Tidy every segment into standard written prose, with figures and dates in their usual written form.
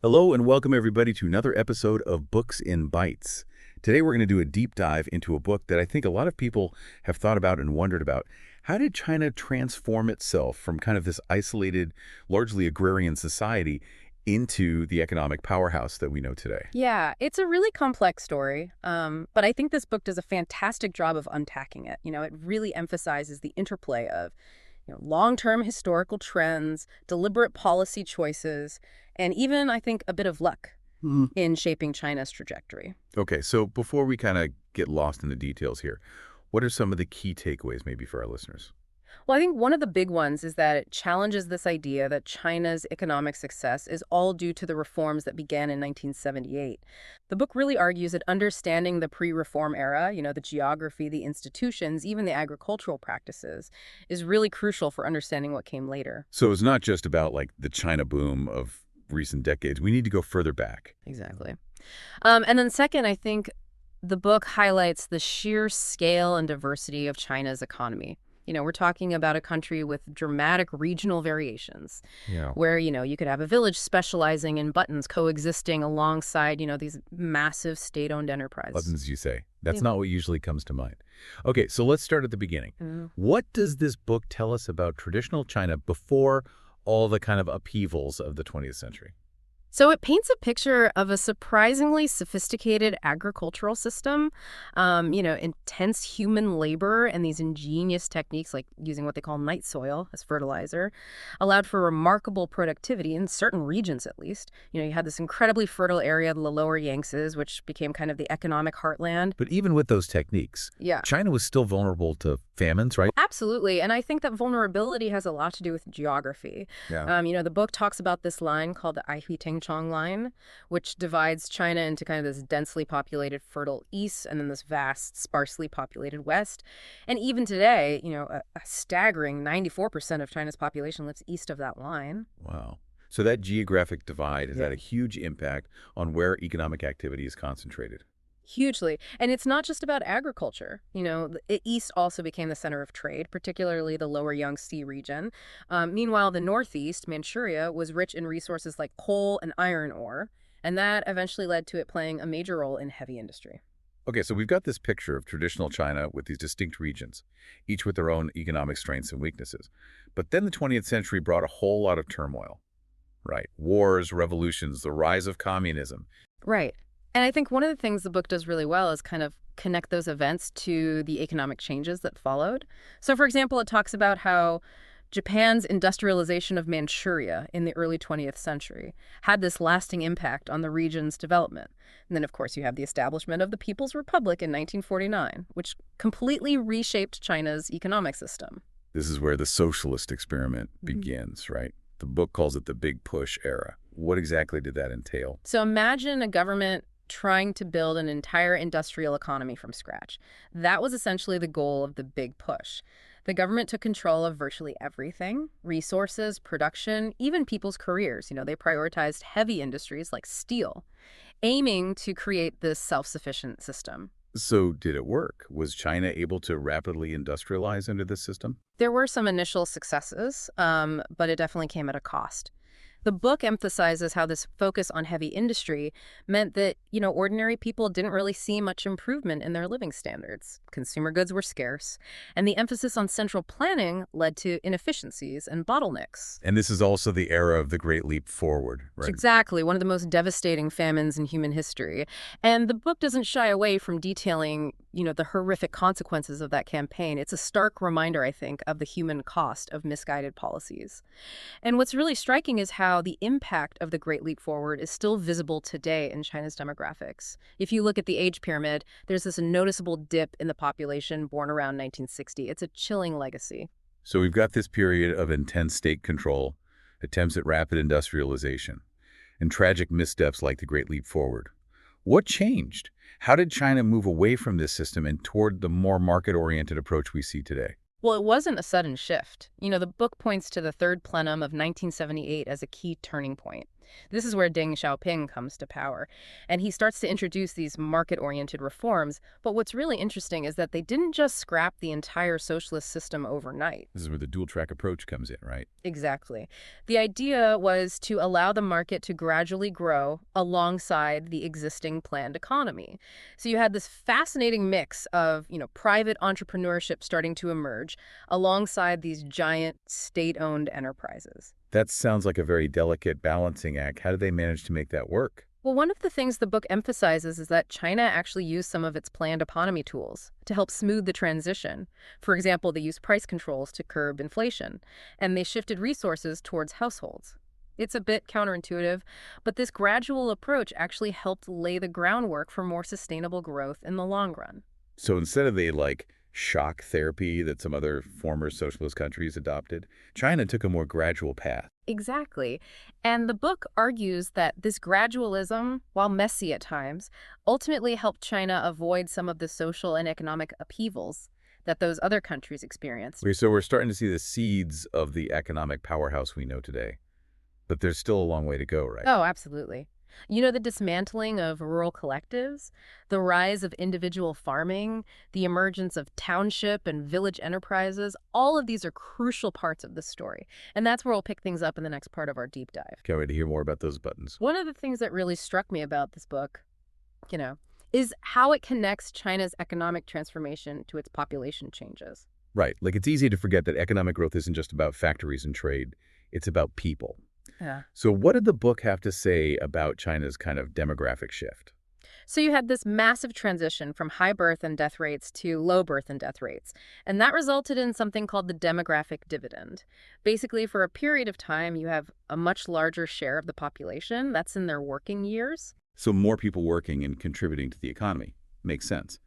Hello and welcome everybody to another episode of Books in Bytes. Today we're going to do a deep dive into a book that I think a lot of people have thought about and wondered about. How did China transform itself from kind of this isolated, largely agrarian society into the economic powerhouse that we know today? Yeah, it's a really complex story, but I think this book does a fantastic job of unpacking it. It really emphasizes the interplay of, long-term historical trends, deliberate policy choices, and even, I think, a bit of luck in shaping China's trajectory. Okay, so before we kind of get lost in the details here, what are some of the key takeaways maybe for our listeners? Well, I think one of the big ones is that it challenges this idea that China's economic success is all due to the reforms that began in 1978. The book really argues that understanding the pre-reform era, the geography, the institutions, even the agricultural practices, is really crucial for understanding what came later. So it's not just about like the China boom of recent decades. We need to go further back. Exactly. And then second, I think the book highlights the sheer scale and diversity of China's economy. We're talking about a country with dramatic regional variations Yeah. where, you could have a village specializing in buttons coexisting alongside, these massive state-owned enterprises. Buttons, you say. That's Yeah. not what usually comes to mind. Okay, so let's start at the beginning. What does this book tell us about traditional China before all the kind of upheavals of the 20th century? So it paints a picture of a surprisingly sophisticated agricultural system, intense human labor and these ingenious techniques like using what they call night soil as fertilizer allowed for remarkable productivity in certain regions at least. You had this incredibly fertile area, the lower Yangtzes, which became kind of the economic heartland. But even with those techniques, Yeah. China was still vulnerable to famines, right? Absolutely. And I think that vulnerability has a lot to do with geography. Yeah. The book talks about this line called the Chong line, which divides China into kind of this densely populated fertile east and then this vast, sparsely populated west. And even today, a staggering 94% of China's population lives east of that line. Wow. So that geographic divide has Yeah. had a huge impact on where economic activity is concentrated. Hugely. And it's not just about agriculture. The East also became the center of trade, particularly the lower Yangtze region. Meanwhile, the Northeast, Manchuria, was rich in resources like coal and iron ore, and that eventually led to it playing a major role in heavy industry. Okay, so we've got this picture of traditional China with these distinct regions, each with their own economic strengths and weaknesses. But then the 20th century brought a whole lot of turmoil, right? Wars, revolutions, the rise of communism. Right. And I think one of the things the book does really well is kind of connect those events to the economic changes that followed. So, for example, it talks about how Japan's industrialization of Manchuria in the early 20th century had this lasting impact on the region's development. And then, of course, you have the establishment of the People's Republic in 1949, which completely reshaped China's economic system. This is where the socialist experiment begins, right? The book calls it the Big Push era. What exactly did that entail? So imagine a government trying to build an entire industrial economy from scratch. That was essentially the goal of the Big Push. The government took control of virtually everything: resources, production, even people's careers. They prioritized heavy industries like steel, aiming to create this self-sufficient system. So did it work? Was China able to rapidly industrialize under this system? There were some initial successes, but it definitely came at a cost. The book emphasizes how this focus on heavy industry meant that, ordinary people didn't really see much improvement in their living standards. Consumer goods were scarce, and the emphasis on central planning led to inefficiencies and bottlenecks. And this is also the era of the Great Leap Forward, right? Exactly, one of the most devastating famines in human history. And the book doesn't shy away from detailing, the horrific consequences of that campaign. It's a stark reminder, I think, of the human cost of misguided policies. And what's really striking is how the impact of the Great Leap Forward is still visible today in China's demographics. If you look at the age pyramid, there's this noticeable dip in the population born around 1960. It's a chilling legacy. So we've got this period of intense state control, attempts at rapid industrialization, and tragic missteps like the Great Leap Forward. What changed? How did China move away from this system and toward the more market-oriented approach we see today? Well, it wasn't a sudden shift. The book points to the third plenum of 1978 as a key turning point. This is where Deng Xiaoping comes to power, and he starts to introduce these market-oriented reforms. But what's really interesting is that they didn't just scrap the entire socialist system overnight. This is where the dual-track approach comes in, right? Exactly. The idea was to allow the market to gradually grow alongside the existing planned economy. So you had this fascinating mix of, private entrepreneurship starting to emerge alongside these giant state-owned enterprises. That sounds like a very delicate balancing act. How did they manage to make that work? Well, one of the things the book emphasizes is that China actually used some of its planned economy tools to help smooth the transition. For example, they used price controls to curb inflation, and they shifted resources towards households. It's a bit counterintuitive, but this gradual approach actually helped lay the groundwork for more sustainable growth in the long run. So instead of the, shock therapy that some other former socialist countries adopted, China took a more gradual path. Exactly. And the book argues that this gradualism, while messy at times, ultimately helped China avoid some of the social and economic upheavals that those other countries experienced. Okay, so we're starting to see the seeds of the economic powerhouse we know today. But there's still a long way to go, right? Oh, absolutely. The dismantling of rural collectives, the rise of individual farming, the emergence of township and village enterprises, all of these are crucial parts of the story. And that's where we'll pick things up in the next part of our deep dive. Can't wait to hear more about those buttons. One of the things that really struck me about this book, is how it connects China's economic transformation to its population changes. Right. It's easy to forget that economic growth isn't just about factories and trade. It's about people. Yeah. So what did the book have to say about China's kind of demographic shift? So you had this massive transition from high birth and death rates to low birth and death rates. And that resulted in something called the demographic dividend. Basically, for a period of time, you have a much larger share of the population that's in their working years. So more people working and contributing to the economy. Makes sense.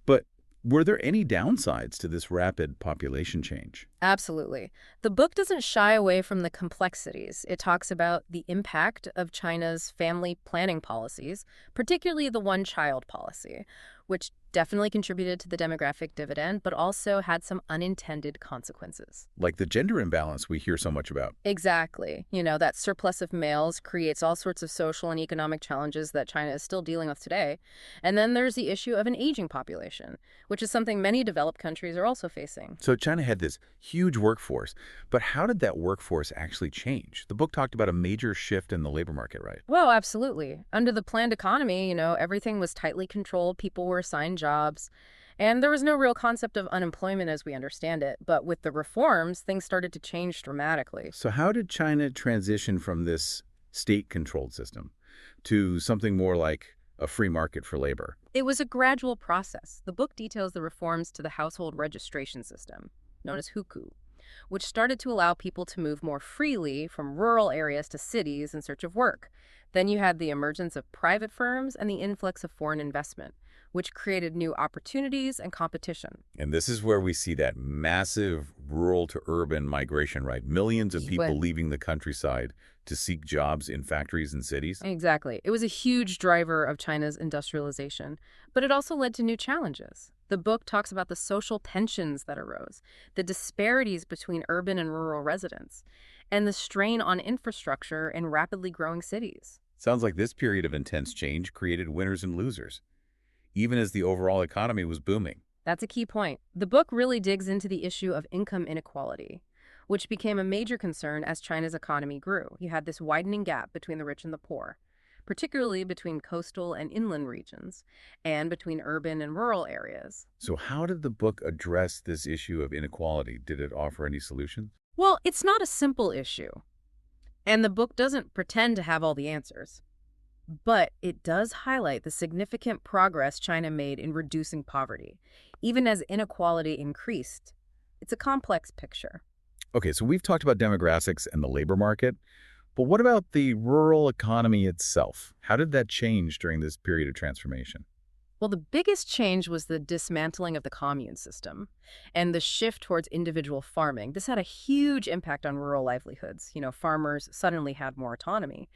But were there any downsides to this rapid population change? Absolutely. The book doesn't shy away from the complexities. It talks about the impact of China's family planning policies, particularly the one-child policy, which definitely contributed to the demographic dividend, but also had some unintended consequences. Like the gender imbalance we hear so much about. Exactly. That surplus of males creates all sorts of social and economic challenges that China is still dealing with today. And then there's the issue of an aging population, which is something many developed countries are also facing. So China had this huge workforce, but how did that workforce actually change? The book talked about a major shift in the labor market, right? Well, absolutely. Under the planned economy, everything was tightly controlled. People were assigned jobs. And there was no real concept of unemployment as we understand it. But with the reforms, things started to change dramatically. So how did China transition from this state-controlled system to something more like a free market for labor? It was a gradual process. The book details the reforms to the household registration system, known as hukou, which started to allow people to move more freely from rural areas to cities in search of work. Then you had the emergence of private firms and the influx of foreign investment, which created new opportunities and competition. And this is where we see that massive rural to urban migration, right? Millions of people leaving the countryside to seek jobs in factories and cities. Exactly. It was a huge driver of China's industrialization, but it also led to new challenges. The book talks about the social tensions that arose, the disparities between urban and rural residents, and the strain on infrastructure in rapidly growing cities. Sounds like this period of intense change created winners and losers, even as the overall economy was booming. That's a key point. The book really digs into the issue of income inequality, which became a major concern as China's economy grew. You had this widening gap between the rich and the poor, particularly between coastal and inland regions, and between urban and rural areas. So how did the book address this issue of inequality? Did it offer any solutions? Well, it's not a simple issue, and the book doesn't pretend to have all the answers. But it does highlight the significant progress China made in reducing poverty, even as inequality increased. It's a complex picture. Okay, so we've talked about demographics and the labor market, but what about the rural economy itself? How did that change during this period of transformation? Well, the biggest change was the dismantling of the commune system and the shift towards individual farming. This had a huge impact on rural livelihoods. Farmers suddenly had more autonomy,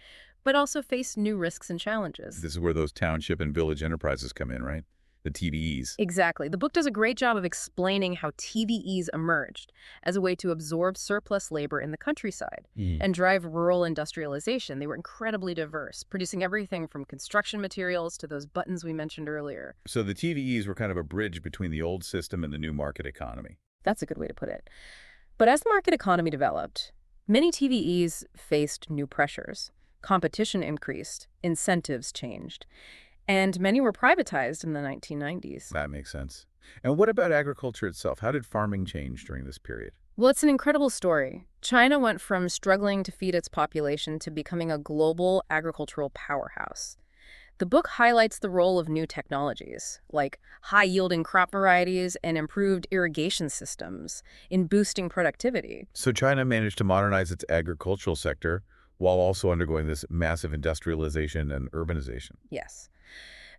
but also faced new risks and challenges. This is where those township and village enterprises come in, right? the TVEs. Exactly. The book does a great job of explaining how TVEs emerged as a way to absorb surplus labor in the countryside and drive rural industrialization. They were incredibly diverse, producing everything from construction materials to those buttons we mentioned earlier. So the TVEs were kind of a bridge between the old system and the new market economy. That's a good way to put it. But as the market economy developed, many TVEs faced new pressures. Competition increased, incentives changed, and many were privatized in the 1990s. That makes sense. And what about agriculture itself? How did farming change during this period? Well, it's an incredible story. China went from struggling to feed its population to becoming a global agricultural powerhouse. The book highlights the role of new technologies, like high-yielding crop varieties and improved irrigation systems, in boosting productivity. So China managed to modernize its agricultural sector while also undergoing this massive industrialization and urbanization. Yes.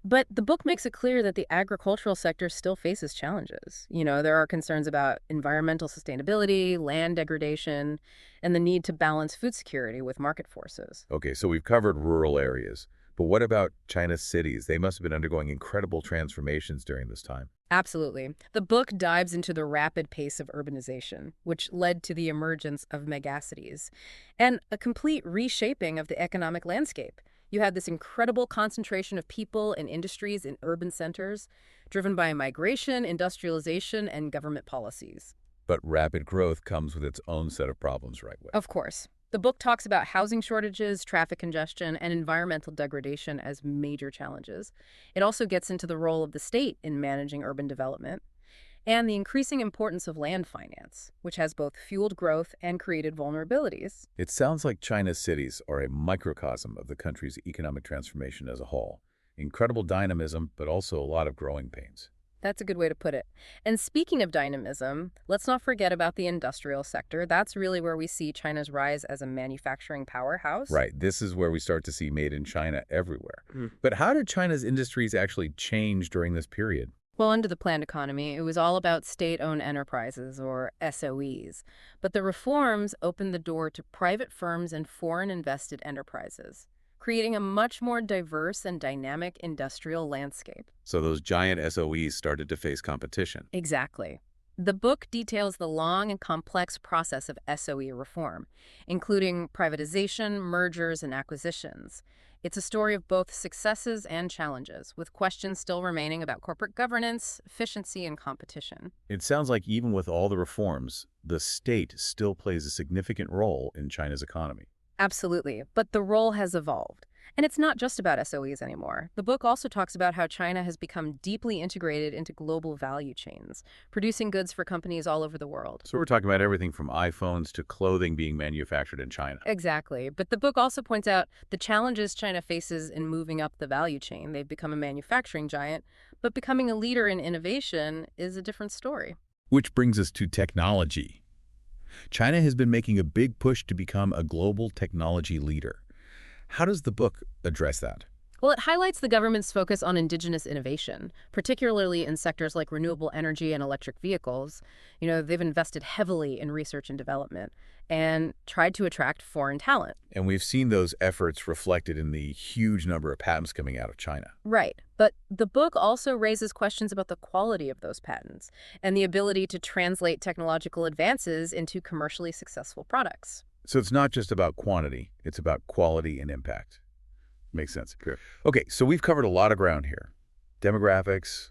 But the book makes it clear that the agricultural sector still faces challenges. There are concerns about environmental sustainability, land degradation, and the need to balance food security with market forces. Okay, so we've covered rural areas. But what about China's cities? They must have been undergoing incredible transformations during this time. Absolutely. The book dives into the rapid pace of urbanization, which led to the emergence of megacities and a complete reshaping of the economic landscape. You had this incredible concentration of people and industries in urban centers, driven by migration, industrialization, and government policies. But rapid growth comes with its own set of problems, right? Of course. The book talks about housing shortages, traffic congestion, and environmental degradation as major challenges. It also gets into the role of the state in managing urban development and the increasing importance of land finance, which has both fueled growth and created vulnerabilities. It sounds like China's cities are a microcosm of the country's economic transformation as a whole. Incredible dynamism, but also a lot of growing pains. That's a good way to put it. And speaking of dynamism, let's not forget about the industrial sector. That's really where we see China's rise as a manufacturing powerhouse. Right. This is where we start to see made in China everywhere. But how did China's industries actually change during this period? Well, under the planned economy, it was all about state-owned enterprises, or SOEs. But the reforms opened the door to private firms and foreign-invested enterprises, creating a much more diverse and dynamic industrial landscape. So those giant SOEs started to face competition. Exactly. The book details the long and complex process of SOE reform, including privatization, mergers, and acquisitions. It's a story of both successes and challenges, with questions still remaining about corporate governance, efficiency, and competition. It sounds like even with all the reforms, the state still plays a significant role in China's economy. Absolutely, but the role has evolved. And it's not just about SOEs anymore. The book also talks about how China has become deeply integrated into global value chains, producing goods for companies all over the world. So we're talking about everything from iPhones to clothing being manufactured in China. Exactly. But the book also points out the challenges China faces in moving up the value chain. They've become a manufacturing giant, but becoming a leader in innovation is a different story. Which brings us to technology. China has been making a big push to become a global technology leader. How does the book address that? Well, it highlights the government's focus on indigenous innovation, particularly in sectors like renewable energy and electric vehicles. They've invested heavily in research and development and tried to attract foreign talent. And we've seen those efforts reflected in the huge number of patents coming out of China. Right. But the book also raises questions about the quality of those patents and the ability to translate technological advances into commercially successful products. So it's not just about quantity, it's about quality and impact. Makes sense. Okay, so we've covered a lot of ground here. Demographics,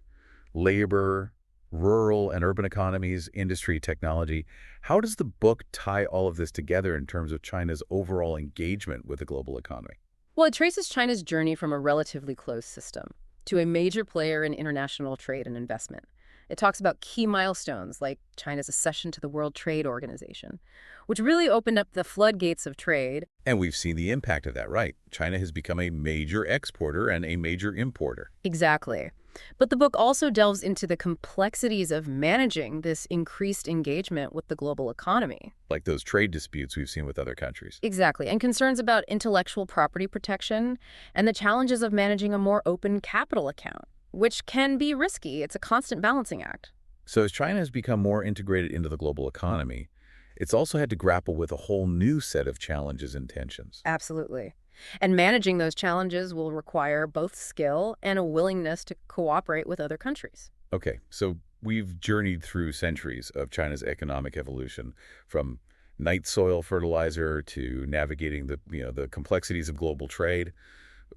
labor, rural and urban economies, industry, technology. How does the book tie all of this together in terms of China's overall engagement with the global economy? Well, it traces China's journey from a relatively closed system to a major player in international trade and investment. It talks about key milestones like China's accession to the World Trade Organization, which really opened up the floodgates of trade. And we've seen the impact of that, right? China has become a major exporter and a major importer. Exactly. But the book also delves into the complexities of managing this increased engagement with the global economy. Like those trade disputes we've seen with other countries. Exactly. And concerns about intellectual property protection and the challenges of managing a more open capital account, which can be risky. It's a constant balancing act. So as China has become more integrated into the global economy, it's also had to grapple with a whole new set of challenges and tensions. Absolutely. And managing those challenges will require both skill and a willingness to cooperate with other countries. Okay, so we've journeyed through centuries of China's economic evolution, from night soil fertilizer to navigating the complexities of global trade.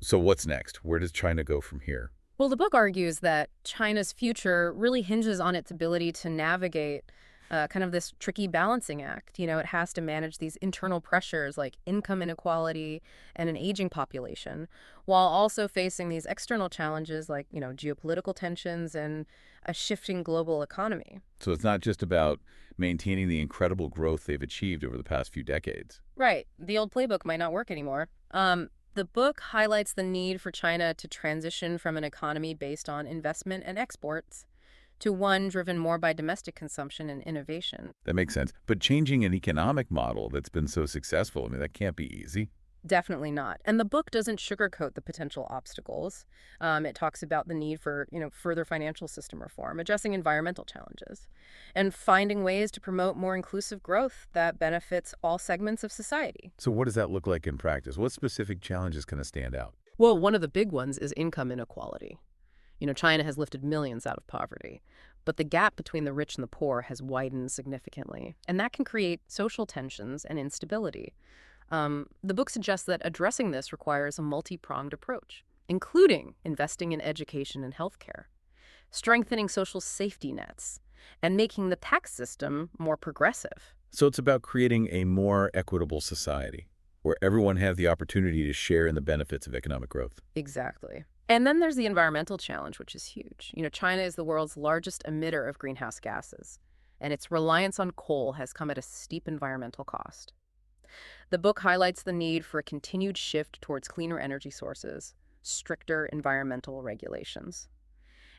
So what's next? Where does China go from here? Well, the book argues that China's future really hinges on its ability to navigate kind of this tricky balancing act. It has to manage these internal pressures like income inequality and an aging population, while also facing these external challenges like, geopolitical tensions and a shifting global economy. So it's not just about maintaining the incredible growth they've achieved over the past few decades. Right. The old playbook might not work anymore. The book highlights the need for China to transition from an economy based on investment and exports to one driven more by domestic consumption and innovation. That makes sense. But changing an economic model that's been so successful, I mean, that can't be easy. Definitely not. And the book doesn't sugarcoat the potential obstacles. It talks about the need for, further financial system reform, addressing environmental challenges, and finding ways to promote more inclusive growth that benefits all segments of society. So what does that look like in practice? What specific challenges kind of stand out? Well, one of the big ones is income inequality. China has lifted millions out of poverty, but the gap between the rich and the poor has widened significantly, and that can create social tensions and instability. The book suggests that addressing this requires a multi-pronged approach, including investing in education and healthcare, strengthening social safety nets, and making the tax system more progressive. So it's about creating a more equitable society where everyone has the opportunity to share in the benefits of economic growth. Exactly. And then there's the environmental challenge, which is huge. China is the world's largest emitter of greenhouse gases, and its reliance on coal has come at a steep environmental cost. The book highlights the need for a continued shift towards cleaner energy sources, stricter environmental regulations,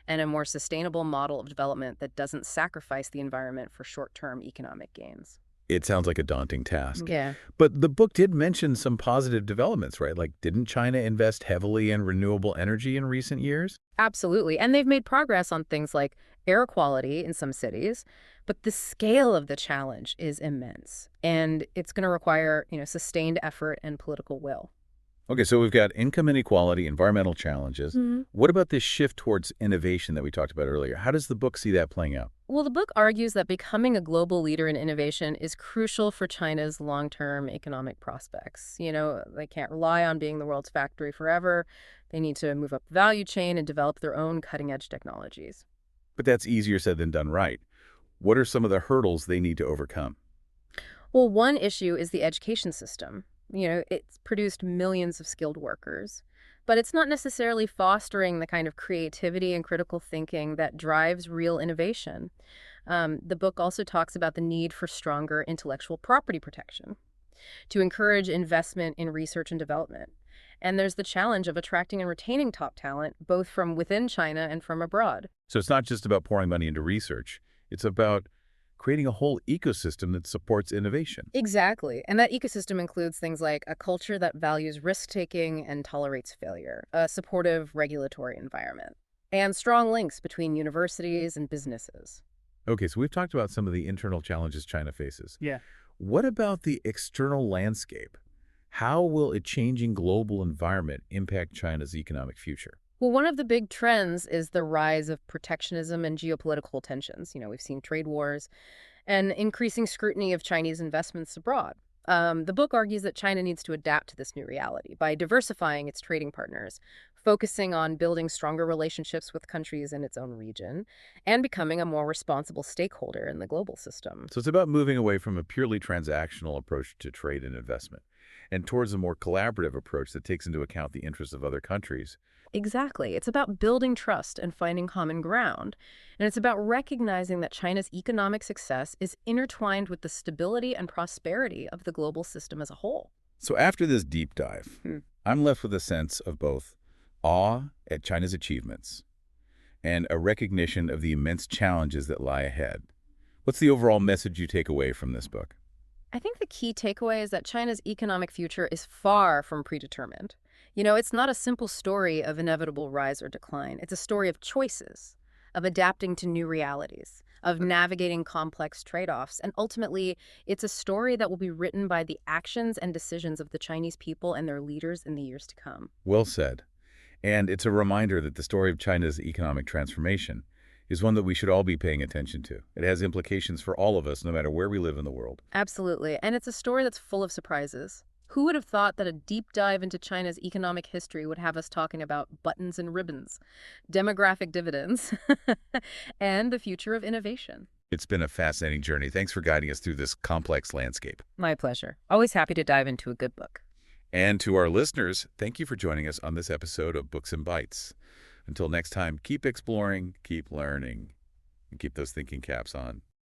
and a more sustainable model of development that doesn't sacrifice the environment for short-term economic gains. It sounds like a daunting task. Yeah. But the book did mention some positive developments, right? Like, didn't China invest heavily in renewable energy in recent years? Absolutely. And they've made progress on things like air quality in some cities, but the scale of the challenge is immense. And it's going to require, sustained effort and political will. Okay, so we've got income inequality, environmental challenges. What about this shift towards innovation that we talked about earlier? How does the book see that playing out? Well, the book argues that becoming a global leader in innovation is crucial for China's long-term economic prospects. They can't rely on being the world's factory forever. They need to move up the value chain and develop their own cutting-edge technologies. But that's easier said than done, right? What are some of the hurdles they need to overcome? Well, one issue is the education system. It's produced millions of skilled workers, but it's not necessarily fostering the kind of creativity and critical thinking that drives real innovation. The book also talks about the need for stronger intellectual property protection to encourage investment in research and development. And there's the challenge of attracting and retaining top talent, both from within China and from abroad. So it's not just about pouring money into research. It's about creating a whole ecosystem that supports innovation. Exactly. And that ecosystem includes things like a culture that values risk-taking and tolerates failure, a supportive regulatory environment, and strong links between universities and businesses. Okay, so we've talked about some of the internal challenges China faces. Yeah. What about the external landscape? How will a changing global environment impact China's economic future? Well, one of the big trends is the rise of protectionism and geopolitical tensions. We've seen trade wars and increasing scrutiny of Chinese investments abroad. The book argues that China needs to adapt to this new reality by diversifying its trading partners, focusing on building stronger relationships with countries in its own region, and becoming a more responsible stakeholder in the global system. So it's about moving away from a purely transactional approach to trade and investment and towards a more collaborative approach that takes into account the interests of other countries. Exactly. It's about building trust and finding common ground. And it's about recognizing that China's economic success is intertwined with the stability and prosperity of the global system as a whole. So after this deep dive, I'm left with a sense of both awe at China's achievements and a recognition of the immense challenges that lie ahead. What's the overall message you take away from this book? I think the key takeaway is that China's economic future is far from predetermined. It's not a simple story of inevitable rise or decline. It's a story of choices, of adapting to new realities, of navigating complex trade-offs. And ultimately, it's a story that will be written by the actions and decisions of the Chinese people and their leaders in the years to come. Well said. And it's a reminder that the story of China's economic transformation is one that we should all be paying attention to. It has implications for all of us, no matter where we live in the world. Absolutely. And it's a story that's full of surprises. Who would have thought that a deep dive into China's economic history would have us talking about buttons and ribbons, demographic dividends, and the future of innovation? It's been a fascinating journey. Thanks for guiding us through this complex landscape. My pleasure. Always happy to dive into a good book. And to our listeners, thank you for joining us on this episode of Books and Bytes. Until next time, keep exploring, keep learning, and keep those thinking caps on.